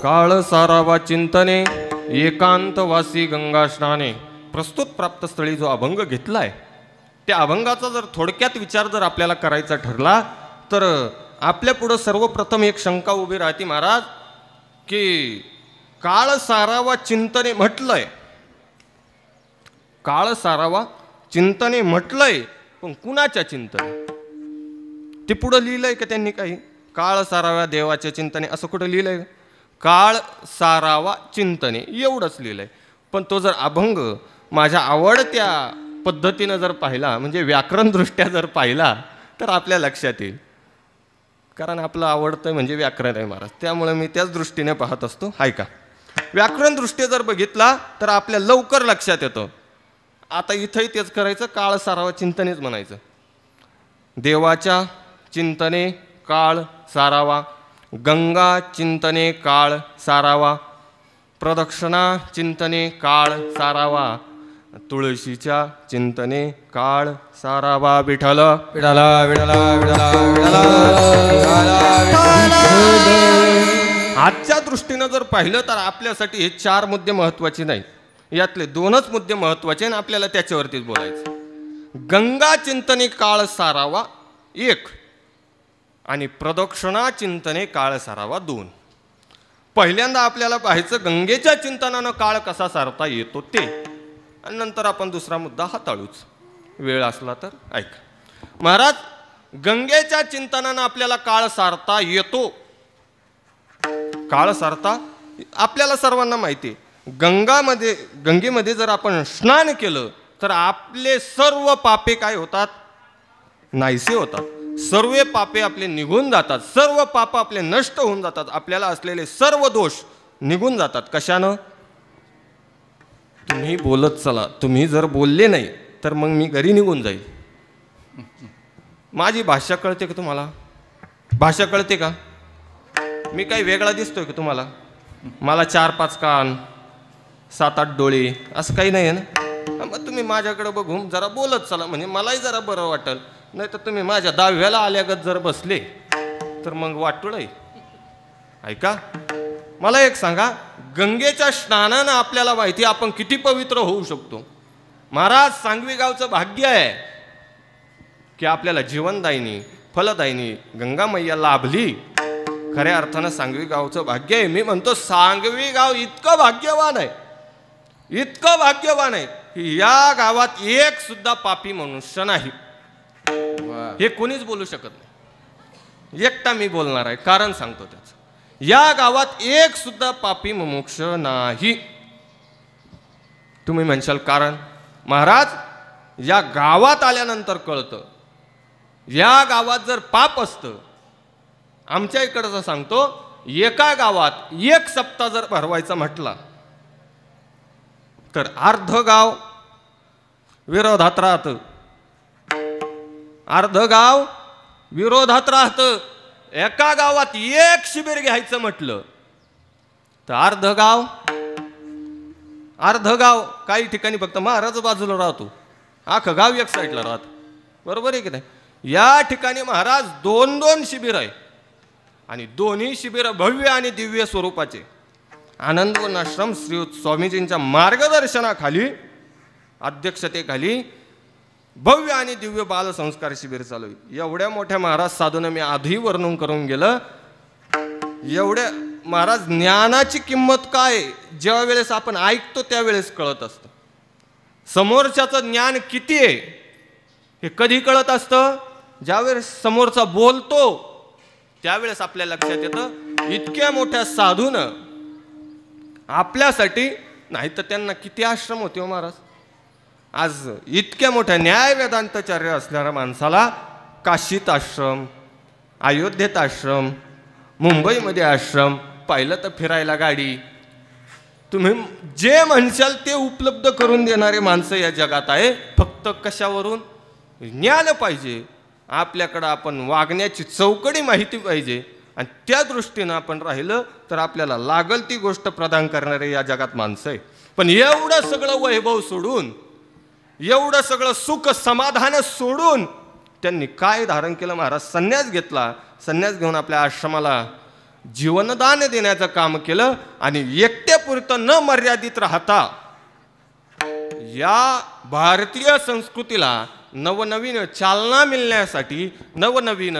काळ सारावा चिंतने एकांतवासी गंगा स्नाने. प्रस्तुत प्राप्त स्थळी जो अभंग घेतलाय त्या अभंगाचा जर थोडक्यात विचार जर आपल्याला करायचा ठरला तर आपल्या पुढं सर्वप्रथम एक शंका उभी राहते महाराज, की काळ सारावा चिंतने म्हटलंय, काळ सारावा चिंतने म्हटलंय, पण कुणाच्या चिंतने? ते पुढं लिहिलंय का त्यांनी काही? काळ साराव्या देवाच्या चिंतने असं कुठं लिहिलंय? काळ सारावा चिंतने एवढंच लिहिलंय. पण तो जर अभंग माझ्या आवडत्या पद्धतीनं जर पाहिला, म्हणजे व्याकरणदृष्ट्या जर पाहिला, तर आपल्या लक्षात येईल. कारण आपलं आवडतं म्हणजे व्याकरण आहे महाराज, त्यामुळे मी त्याच दृष्टीने पाहत असतो. ऐका, व्याकरणदृष्ट्या जर बघितला तर आपल्या लवकर लक्षात येतं. आता इथंही तेच करायचं, काळ सारावा चिंतनेच म्हणायचं. देवाच्या चिंतने काळ सारावा, गंगा चिंतने काळ सारावा, प्रदक्षिणा चिंतने काळ सारावा, तुळशीच्या चिंतने काळ सारावा. विठ्ठल विठ्ठल विठ्ठल विठ्ठल आजच्या दृष्टीनं जर पाहिलं तर आपल्यासाठी हे 4 मुद्दे महत्त्वाचे नाही, यातले 2च मुद्दे महत्त्वाचे आणि आपल्याला त्याच्यावरतीच बोलायचं. गंगा चिंतने काळ सारावा 1 आणि प्रदक्षिणा चिंतने काळ सारावा 2. पहिल्यांदा आपल्याला पाहायचं गंगेच्या चिंतनानं काळ कसा सारता येतो ते, आणि नंतर आपण दुसरा मुद्दा हाताळूच वेळ असला तर. ऐका महाराज, गंगेच्या चिंतनानं आपल्याला काळ सारता येतो. काळ सारता आपल्याला सर्वांना माहिती आहे. गंगेमध्ये जर आपण स्नान केलं तर आपले सर्व पापे काय होतात? नाहीसे होतात. सर्व पापे आपले निघून जातात, सर्व पाप आपले नष्ट होऊन जातात, आपल्याला असलेले सर्व दोष निघून जातात. कशानं? तुम्ही बोलत चला, तुम्ही जर बोलले नाही तर मग मी घरी निघून जाईल. माझी भाषा कळते का तुम्हाला? भाषा कळते का? मी काही वेगळा दिसतोय का तुम्हाला? मला 4-5 कान, 7-8 डोळे असं काही नाही आहे ना? मग तुम्ही माझ्याकडे बघून जरा बोलत चला, म्हणजे मलाही जरा बरं वाटेल. नाही तर तुम्ही माझ्या 10व्याला आल्यागत जर बसले तर मग वाटुळय. ऐका, मला एक सांगा, गंगेच्या स्नानानं आपल्याला माहिती आपण किती पवित्र होऊ शकतो. महाराज, सांगवी गावचं भाग्य आहे की आपल्याला जीवनदायिनी फलदायिनी गंगा मैया लाभली. खऱ्या अर्थानं सांगवी गावचं भाग्य आहे. मी म्हणतो सांगवी गाव इतकं भाग्यवान आहे, इतकं भाग्यवान आहे की या गावात एक सुद्धा पापी मनुष्य नाही. हे कोणीच बोलू शकत नाही. एकटा मी बोलणार आहे, कारण सांगतो त्याचं. या गावात एक सुद्धा पापी मुमुक्ष नाही. तुम्ही म्हणशाल कारण? महाराज, या गावात आल्यानंतर कळतं. या गावात जर पाप असतं, आमच्या इकडचं सांगतो, एका गावात 1 सप्ताह जर भरवायचा म्हटला तर अर्ध गाव विरोधात राहतं, अर्ध गाव विरोधात राहतं. एका गावात 1 शिबिर घ्यायचं म्हटलं तर अर्ध गाव काही ठिकाणी फक्त महाराज बाजूला राहतो, अख्खं गाव एक साईडला राहतं. बरोबर आहे की नाही? या ठिकाणी महाराज 2-2 शिबिर आहे आणि दोन्ही शिबिर भव्य आणि दिव्य स्वरूपाचे. आनंदवन आश्रम श्री स्वामीजींच्या मार्गदर्शनाखाली, अध्यक्षतेखाली भव्य आणि दिव्य बालसंस्कार शिबिर चालू आहे. एवढ्या मोठ्या महाराज साधून मी आधी वर्णन करून गेलं. एवढ्या महाराज, ज्ञानाची किंमत काय ज्या वेळेस आपण ऐकतो त्यावेळेस कळत असतं. समोरच्याचं ज्ञान किती आहे हे कधी कळत असतं? ज्यावेळेस समोरचा बोलतो त्यावेळेस आपल्या लक्षात येतं इतक्या मोठ्या साधून आपल्यासाठी, नाही तर त्यांना किती आश्रम होते हो महाराज. आज इतक्या मोठ्या न्याय वेदांताचार्य असणाऱ्या माणसाला काशीत आश्रम, अयोध्येत आश्रम, मुंबईमध्ये आश्रम, पाहिलं तर फिरायला गाडी, तुम्ही जे म्हणशाल ते उपलब्ध करून देणारे माणसं या जगात आहे. फक्त कशावरून? ज्ञान पाहिजे आपल्याकडं, आपण वागण्याची चौकडी माहिती पाहिजे, आणि त्या दृष्टीनं आपण राहिलं तर आपल्याला लागल ती गोष्ट प्रदान करणारे या जगात माणसं आहे. पण एवढं सगळं वैभव सोडून, एवढं सगळं सुख समाधान सोडून त्यांनी काय धारण केलं महाराज? संन्यास घेतला. संन्यास घेऊन आपल्या आश्रमाला जीवनदान देण्याचं काम केलं आणि एकट्यापुरतं न मर्यादित राहता या भारतीय संस्कृतीला नवनवीन चालना मिळण्यासाठी, नवनवीन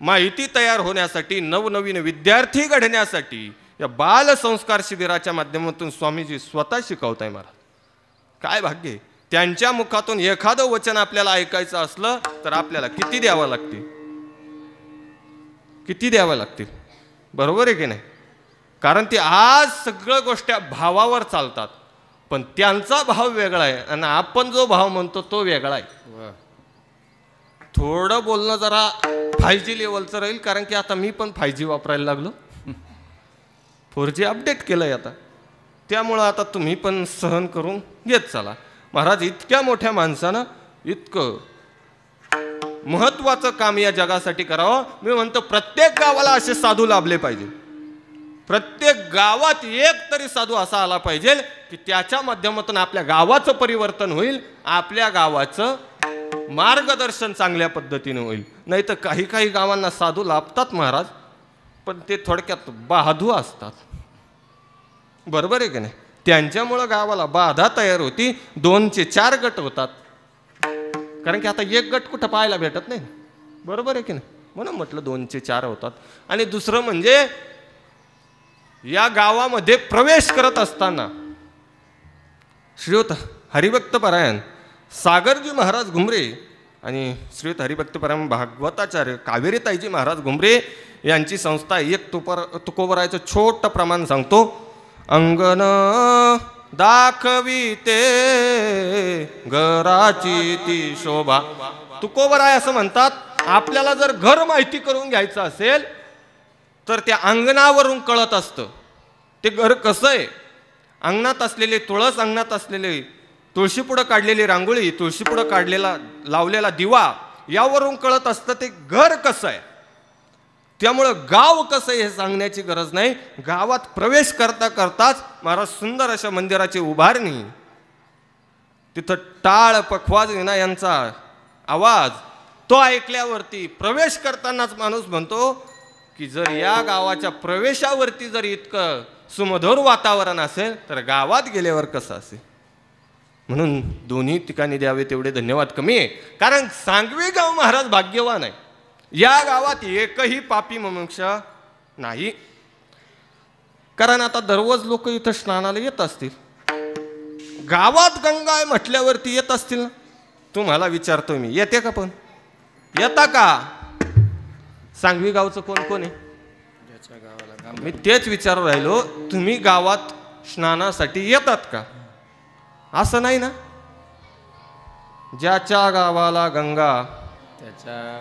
माहिती तयार होण्यासाठी, नवनवीन विद्यार्थी घडण्यासाठी या बाल संस्कार शिबिराच्या माध्यमातून स्वामीजी स्वतः शिकवताय. महाराज काय भाग्य आहे. त्यांच्या मुखातून एखादं वचन आपल्याला ऐकायचं असलं तर आपल्याला किती द्यावं लागते, किती द्यावं लागतील, बरोबर आहे की नाही? कारण ते आज सगळ्या गोष्टी भावावर चालतात, पण त्यांचा भाव वेगळा आहे आणि आपण जो भाव म्हणतो तो वेगळा आहे. थोडं बोलणं जरा 5G लेवलचं राहील, कारण की आता मी पण 5G वापरायला लागलो. 4G अपडेट केलंय आता, त्यामुळं आता तुम्ही पण सहन करून घेत चला. महाराज इतक्या मोठ्या माणसानं इतकं महत्वाचं काम या जगासाठी करावं. मी म्हणतो प्रत्येक गावाला असे साधू लाभले पाहिजे. प्रत्येक गावात एक तरी साधू असा आला पाहिजे की त्याच्या माध्यमातून आपल्या गावाचं परिवर्तन होईल, आपल्या गावाचं मार्गदर्शन चांगल्या पद्धतीने होईल. नाही तर काही काही गावांना साधू लाभतात महाराज, पण ते थोडक्यात बाधू असतात, बरोबर आहे की नाही? त्यांच्यामुळं गावाला बाधा तयार होती. 2चे 4 गट होतात, कारण की आता एक गट कुठं पाहायला भेटत नाही, बरोबर आहे की नाही? म्हणून म्हटलं 2चे 4 होतात. आणि दुसरं म्हणजे या गावामध्ये प्रवेश करत असताना श्रीयुत हरिभक्त परायण सागरजी महाराज घुमरे आणि श्रीयुत हरिभक्त परायण भागवताचार्य कावेरीताईजी महाराज घुमरे यांची संस्था. एक तुकोबरायचं छोटं प्रमाण सांगतो. अंगण दाखविते घराची ती शोभा. तुकोबराय असं म्हणतात, आपल्याला जर घर माहिती करून घ्यायचं असेल तर त्या अंगणावरून कळत असतं ते घर कसं आहे. अंगणात असलेले तुळस, अंगणात असलेले तुळशीपुढं काढलेली रांगोळी, तुळशीपुढं काढलेला लावलेला दिवा, यावरून कळत असतं ते घर कसं आहे. त्यामुळं गाव कसं आहे हे सांगण्याची गरज नाही. गावात प्रवेश करता करताच महाराज सुंदर अशा मंदिराची उभारणी, तिथं टाळ पखवाज विना यांचा आवाज, तो ऐकल्यावरती प्रवेश करतानाच माणूस म्हणतो की जर या गावाच्या प्रवेशावरती जर इतकं सुमधुर वातावरण असेल तर गावात गेल्यावर कसं असेल. म्हणून दोन्ही ठिकाणी द्यावे तेवढे धन्यवाद कमी आहे. कारण सांगवी गाव महाराज भाग्यवान आहे. या गावात एकही पापी मनुष्य नाही. कारण आता दररोज लोक इथं स्नानाला येत असतील, गावात गंगा आहे म्हटल्यावरती येत असतील ना. तुम्हाला विचारतोय मी, येते का? पण येता का? सांगवी गावचं कोण कोण आहे? मी तेच विचारू राहिलो, तुम्ही गावात स्नानासाठी येतात का? असं नाही ना. ज्याच्या गावाला गंगा त्याच्या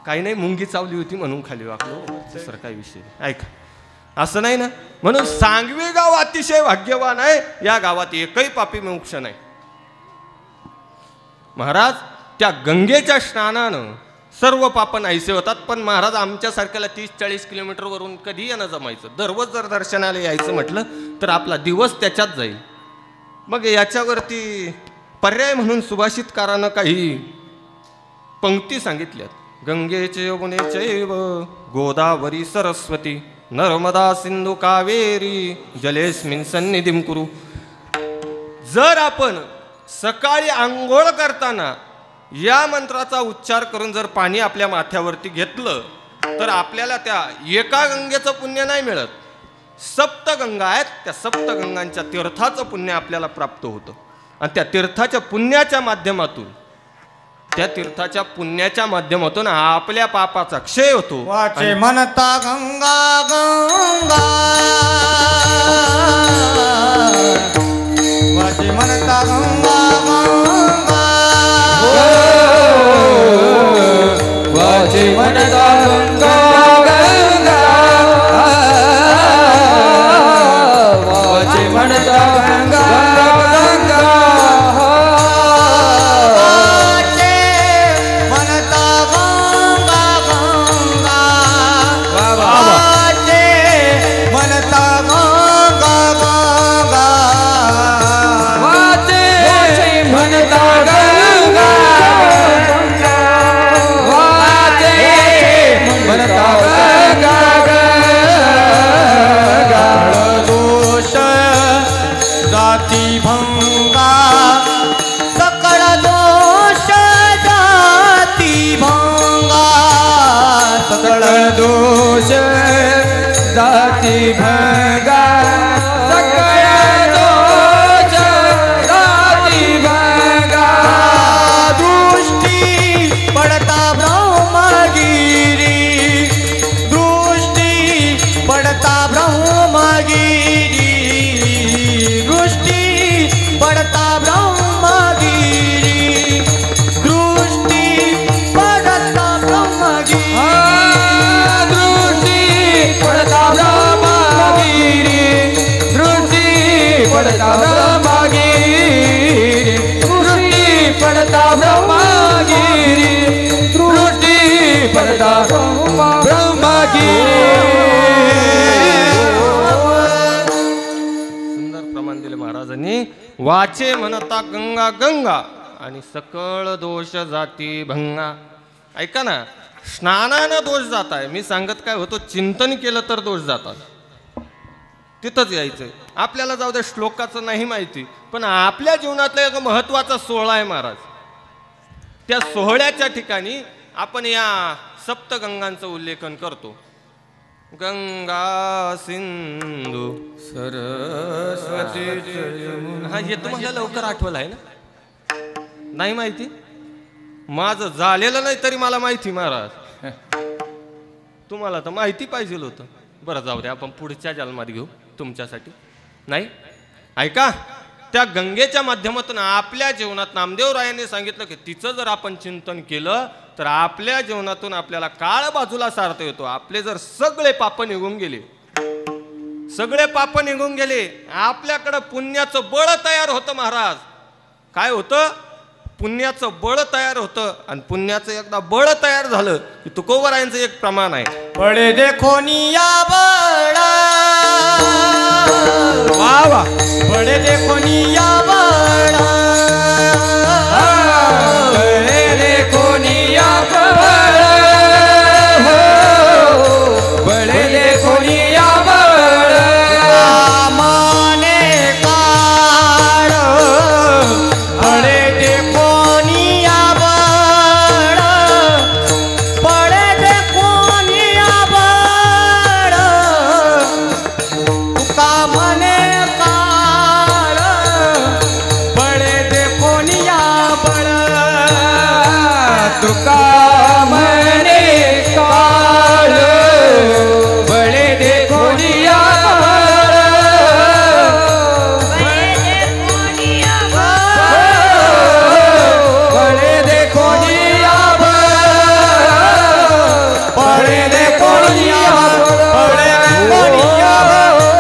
काही नाही, मुंगी चावली होती म्हणून खाली वाकलो, दुसरं काही विषय ऐका, असं नाही ना. म्हणून सांगवी गाव अतिशय भाग्यवान आहे. या गावात एकही पापी मोक्ष नाही. महाराज त्या गंगेच्या स्नानानं सर्व पाप नाहीसे होतात. पण महाराज आमच्यासारख्याला 30-40 किलोमीटरवरून कधी येणं जमायचं? दररोज जर दर्शनाला यायचं म्हटलं तर आपला दिवस त्याच्यात जाईल. मग याच्यावरती पर्याय म्हणून सुभाषितकारानं काही पंक्ती सांगितल्यात. गंगेचे यमुने चैव गोदावरी सरस्वती नर्मदा सिंधू कावेरी जलेस्मिन सन्निधिं कुरु. जर आपण सकाळी आंघोळ करताना या मंत्राचा उच्चार करून जर पाणी आपल्या माथ्यावरती घेतलं तर आपल्याला त्या एका गंगेचं पुण्य नाही मिळत, सप्तगंगा आहेत. त्या सप्तगंगांच्या तीर्थाचं पुण्य आपल्याला प्राप्त होतं. आणि त्या तीर्थाच्या पुण्याच्या माध्यमातून आपल्या पापाचा क्षय होतो. वाचे म्हणता गंगा गंगा, वाचे म्हणता गंगा गंगा, वाचे म्हणता गंगा गंगा, वाचे म्हणता गंगा गंगा, जाती भंगा सकळ दोष जाती भंगा सकळ दोष जाती भंगा सकळ दोष जाती भंगा दृष्टी पडता ब्रह्मगिरी दृष्टी पडता ब्रह्मगिरी दृष्टी पडता ब्रह्मगिरी दृष्टी पडता ब्रह्मगिरी दृष्टी पडता ब्रह्मगिरी दृष्टी पडता ब्रह्मगिरी दृष्टी पडता ब्रह्मगिरी दृष्टी पडता सुंदर प्रमाण दिले महाराजांनी. वाचे म्हणता गंगा गंगा आणि सकळ दोष जाती भंगा. ऐका ना, स्नानानं दोष जात आहे. मी सांगत काय होतो, चिंतन केलं तर दोष जातात. तिथंच यायचंय आपल्याला. जाऊ दे, श्लोकाचं नाही माहिती, पण आपल्या जीवनातला एक महत्वाचा सोहळा आहे महाराज. त्या सोहळ्याच्या ठिकाणी आपण या सप्तगंगांचं उल्लेखन करतो. गंगा सिंधू सरस्वती. हा, हे तुम्हाला लवकर आठवलं आहे ना? नाही माहिती? माझं झालेलं नाही तरी मला माहिती महाराज. तुम्हाला तर माहिती पाहिजे होतं. बरं जाऊ दे, आपण पुढच्या जन्मात घेऊ तुमच्यासाठी. नाही ऐका, त्या गंगेच्या माध्यमातून आपल्या जीवनात नामदेवरायांनी सांगितलं की तिचं जर आपण चिंतन केलं तर आपल्या जीवनातून आपल्याला काळ बाजूला सारता येतो. आपले जर सगळे पाप निघून गेले, सगळे पाप निघून गेले, आपल्याकडं पुण्याचं बळ तयार होतं महाराज. काय होतं? पुण्याचं बळ तयार होतं. आणि पुण्याचं एकदा बळ तयार झालं की तुकोबरायांचं एक प्रमाण आहे. बळे देखो निया बळा वा वा. बळे देखो निया बळा बळे देखो निया बळा बळे देखो निया बळा माने काळ बळे देखो निया बळा बळे देखो निया बळा तुका म्हणे काळ बळे देखो निया बळा तुका म्हणे काळ बळे देखो निया बळे देखो निया बळे देखो निया बळे देखो निया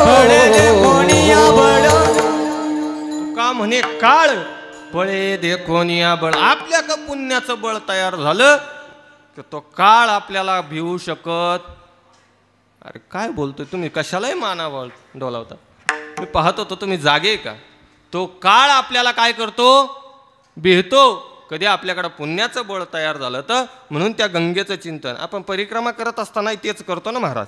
बळे देखो निया बळ तुका म्हणे काळ बळे देखोनिया बळ. आपल्या का पुण्याचं बळ तयार झालं की तो काळ आपल्याला भिवू शकत. अरे काय बोलतोय तुम्ही? कशालाही मानावं डोलावता. मी पाहत होतो तुम्ही जागे का? तो काळ आपल्याला काय करतो? भितो. कधी आपल्याकडं पुण्याचं बळ तयार झालं तर. म्हणून त्या गंगेचं चिंतन आपण परिक्रमा करत असताना तेच करतो ना महाराज.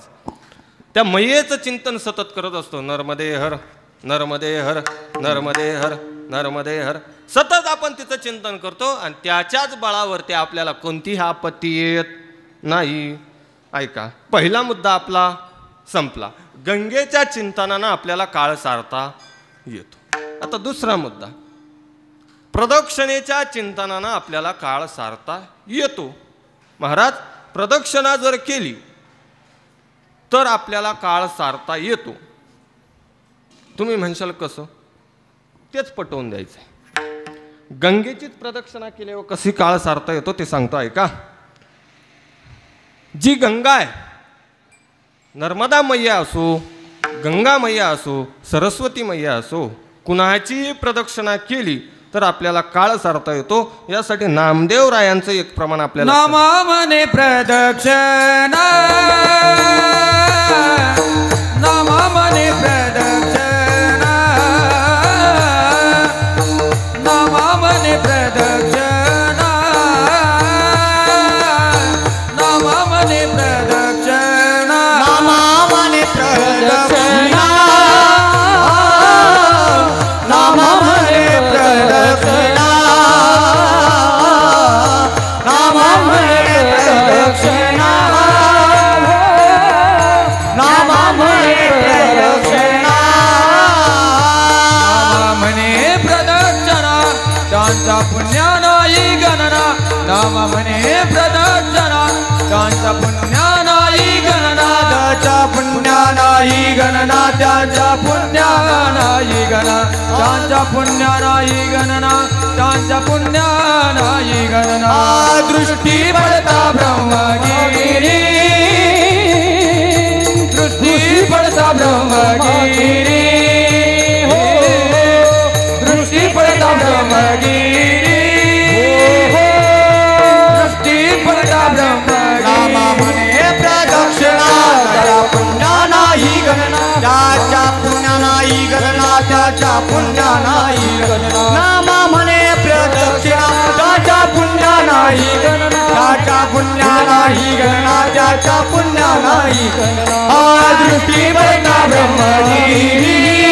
त्या मैयेचं चिंतन सतत करत असतो. नर्मदे हर नर्मदे हर नर्मदे हर नर्मदे हर. सतत आपण तिचं चिंतन करतो आणि त्याच्याच बळावरती आपल्याला कोणतीही आपत्ती येत नाही. ऐका, पहिला मुद्दा आपला संपला. गंगेच्या चिंतनानं आपल्याला काळ सारता येतो. आता दुसरा मुद्दा, प्रदक्षिणेच्या चिंतनानं आपल्याला काळ सारता येतो. महाराज, प्रदक्षिणा जर केली तर आपल्याला काळ सारता येतो. तुम्ही म्हणशाल कसं? तेच पटवून द्यायचंय. गंगेचीच प्रदक्षिणा केल्यावर कशी काळ सारता येतो ते सांगतो ऐका. जी गंगा आहे, नर्मदा मैया असो, गंगा मैया असो, सरस्वती मैया असो, कुणाची प्रदक्षिणा केली तर आपल्याला काळ सारता येतो. यासाठी नामदेवरायांचं एक प्रमाण आपल्याला नमा मने प्रदक्षिणा नमा मने प्रदक्षिणा नमा मने प्रदक्षिणा नमा मने प्रदक्षिणा नमा मने प्रदक्षिणा नमा पुण्या नाही गणना नाम म्हणे प्रदक्षिणा त्यांच्या पुण्या नाही गणना त्याच्या पुण्या नाही गणना त्याच्या पुण्या नाही गणना त्यांच्या पुण्या नाही गणना त्यांच्या पुण्या नाही गणना दृष्टी पडता ब्रह्मगिरी दृष्टी पडता ब्रह्मगिरी हो दृष्टी पडता ब्रह्मगिरी दृष्टी पडता ब्रह्मगिरी प्रदक्षिणा त्याच्या पुण्या नाही गणना त्याच्या पुण्या नाही गणना त्याच्या पुण्या नाही गणना नामा म्हणे प्रदक्षिणा त्याच्या पुण्या नाही गणना त्याच्या पुण्या नाही गणना त्याच्या पुण्या नाही गणना दृष्टी पडता ब्रह्मगिरी